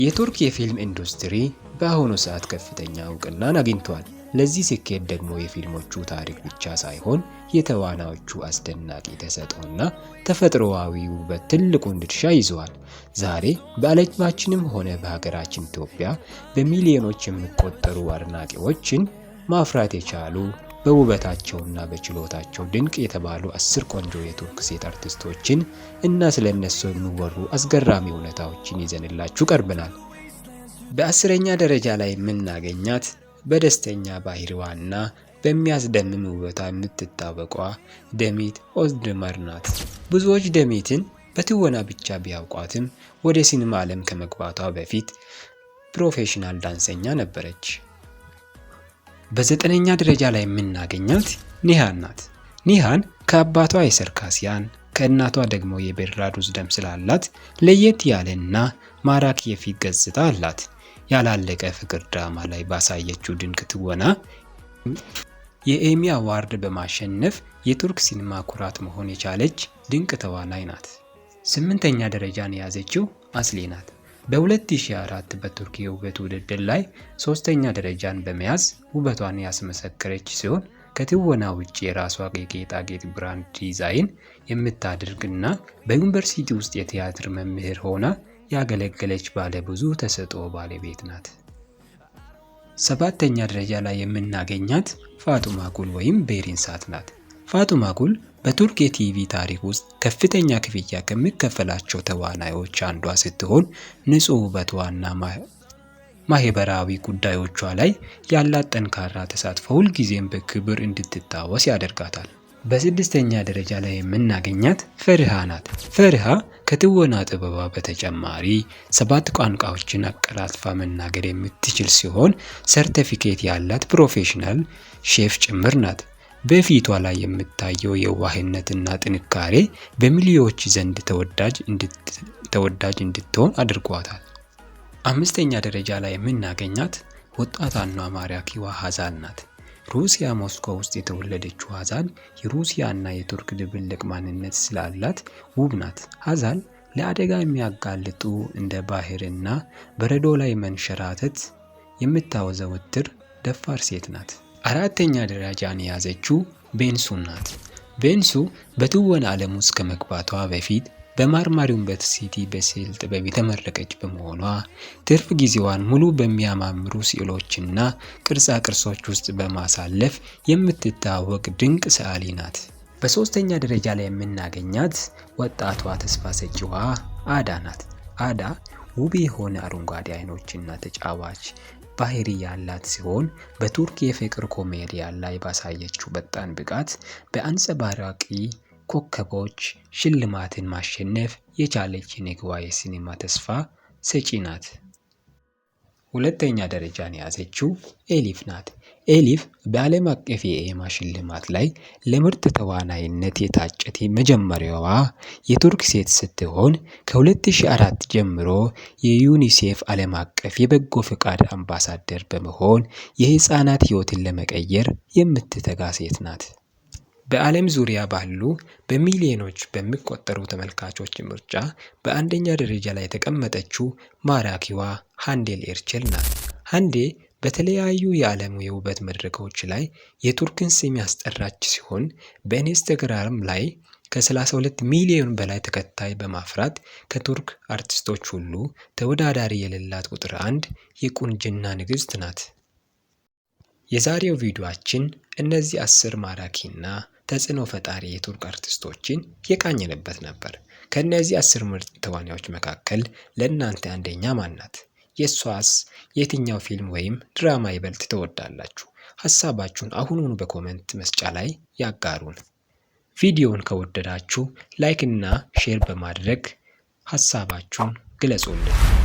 የቱርክ የፊልም ኢንዱስትሪ በአሁኑ ሰዓት ከፍተኛ እውቅናን አግኝቷል። ለዚህ ስኬት ደግሞ የፊልሞቹ ታሪክ ብቻ ሳይሆን የተዋናዮቹ አስደናቂ ተሰጥኦና ተፈጥሮአዊ ውበት ትልቁን ድርሻ ይዘዋል። ዛሬ በዓለማችንም ሆነ በሀገራችን ኢትዮጵያ በሚሊዮኖች የሚቆጠሩ አድናቂዎችን ማፍራት የቻሉ በውበታቸውና በችሎታቸው ድንቅ የተባሉ 10 ቆንጆ የቱርክ ሴት አርቲስቶችን እና ስለነሱ የሚወሩ አስገራሚ እውነታዎችን ይዘንላችሁ ቀርበናል። በ10ኛ ደረጃ ላይ የምናገኛት በደስተኛ ባህሪዋና በሚያስደምም ውበቷ የምትታወቋ ደሚት ኦዝድመር ናት። ብዙዎች ደሚትን በትወና ብቻ ቢያውቋትም ወደ ሲኒማ ዓለም ከመግባቷ በፊት ፕሮፌሽናል ዳንሰኛ ነበረች። በ9ኛ ደረጃ ላይ የምናገኛት ኒሃን ናት። ኒሃን ከአባቷ የሰርካሲያን ከእናቷ ደግሞ የቤላሩስ ደም ስላላት ለየት ያለና ማራኪ የፊት ገጽታ አላት። ያላለቀ ፍቅር ድራማ ላይ ባሳየችው ድንቅ ትወና የኤሚ አዋርድ በማሸነፍ የቱርክ ሲኒማ ኩራት መሆን የቻለች ድንቅ ተዋናይ ናት። 8ኛ ደረጃን የያዘችው አስሊ ናት። በ2004 በቱርክ የውበት ውድድር ላይ 3ኛ ደረጃን በመያዝ ውበቷን ያስመሰከረች ሲሆን ከትወና ውጭ የራሷ የጌጣጌጥ ብራንድ ዲዛይን የምታደርግና በዩኒቨርሲቲ ውስጥ የቲያትር መምህር ሆና ያገለገለች ባለ ብዙ ተሰጥኦ ባለቤት ናት። 7ኛ ደረጃ ላይ የምናገኛት ፋጡማ ጉል ወይም ቤሪንሳት ናት። ፋጡማ ጉል በቱርክ የቲቪ ታሪክ ውስጥ ከፍተኛ ክፍያ ከሚከፈላቸው ተዋናዮች አንዷ ስትሆን ንጹህ ውበቷና ማህበራዊ ጉዳዮቿ ላይ ያላት ጠንካራ ተሳትፎ ሁልጊዜም በክብር እንድትታወስ ያደርጋታል። በ6ኛ ደረጃ ላይ የምናገኛት ፈርሃ ናት። ፈርሃ ከትወና ጥበቧ በተጨማሪ 7 ቋንቋዎችን አቀላጥፋ መናገር የምትችል ሲሆን ሰርቲፊኬት ያላት ፕሮፌሽናል ሼፍ ጭምር ናት። በፊቷ ላይ የምታየው የዋህነትና ጥንካሬ በሚሊዮኖች ዘንድ ተወዳጅ እንድትሆን አድርጓታል። 5ኛ ደረጃ ላይ የምናገኛት ወጣቷና ማራኪዋ ሀዛል ናት። ሩሲያ ሞስኮ ውስጥ የተወለደችው ሀዛል የሩሲያና የቱርክ ድብልቅ ማንነት ስላላት ውብ ናት። ሀዛል ለአደጋ የሚያጋልጡ እንደ ባህርና በረዶ ላይ መንሸራተት የምታወዘወትር ደፋር ሴት ናት። 4ኛ ደረጃን የያዘችው ቤንሱ ናት። ቤንሱ በትወና ዓለም ውስጥ ከመግባቷ በፊት በማርማር ዩኒቨርሲቲ በስዕል ጥበብ የተመረቀች በመሆኗ ትርፍ ጊዜዋን ሙሉ በሚያማምሩ ስዕሎችና ቅርጻ ቅርጾች ውስጥ በማሳለፍ የምትታወቅ ድንቅ ሰዓሊ ናት። በ3ኛ ደረጃ ላይ የምናገኛት ወጣቷ ተስፋ ሰጪዋ አዳ ናት። አዳ ውብ የሆነ አረንጓዴ አይኖችና ተጫዋች ባህሪ ያላት ሲሆን በቱርክ የፍቅር ኮሜዲያ ላይ ባሳየችው ፈጣን ብቃት በአንጸባራቂ ኮከቦች ሽልማትን ማሸነፍ የቻለች የነገዋ የሲኒማ ተስፋ ሰጪ ናት። 2ኛ ደረጃን የያዘችው ኤሊፍ ናት። ኤሊፍ በዓለም አቀፍ የኤማ ሽልማት ላይ ለምርጥ ተዋናይነት የታጨች መጀመሪያዋ የቱርክ ሴት ስትሆን ከ2004 ጀምሮ የዩኒሴፍ ዓለም አቀፍ የበጎ ፈቃድ አምባሳደር በመሆን የህፃናት ህይወትን ለመቀየር የምትተጋ ሴት ናት። በዓለም ዙሪያ ባሉ በሚሊዮኖች በሚቆጠሩ ተመልካቾች ምርጫ በአንደኛ ደረጃ ላይ የተቀመጠችው ማራኪዋ ሃንዴል ኤርቸል ናት። ሃንዴ በተለያዩ የዓለም የውበት መድረኮች ላይ የቱርክን ስም ያስጠራች ሲሆን በኢንስታግራም ላይ ከ32 ሚሊዮን በላይ ተከታይ በማፍራት ከቱርክ አርቲስቶች ሁሉ ተወዳዳሪ የሌላት ቁጥር 1 የቁንጅና ንግሥት ናት። የዛሬው ቪዲዮአችን እነዚህ 10 ማራኪና ተጽዕኖ ፈጣሪ የቱርክ አርቲስቶችን የቃኘንበት ነበር። ከነዚህ 10 ምርጥ ተዋናዮች መካከል ለእናንተ አንደኛ ማን ናት? የሷስ የትኛው ፊልም ወይም ድራማ ይበልጥ ትወዳላችሁ? ሐሳባችሁን አሁኑኑ በኮሜንት መስጫ ላይ ያጋሩን። ቪዲዮውን ከወደዳችሁ ላይክ እና ሼር በማድረግ ሐሳባችሁን ግለጹልን።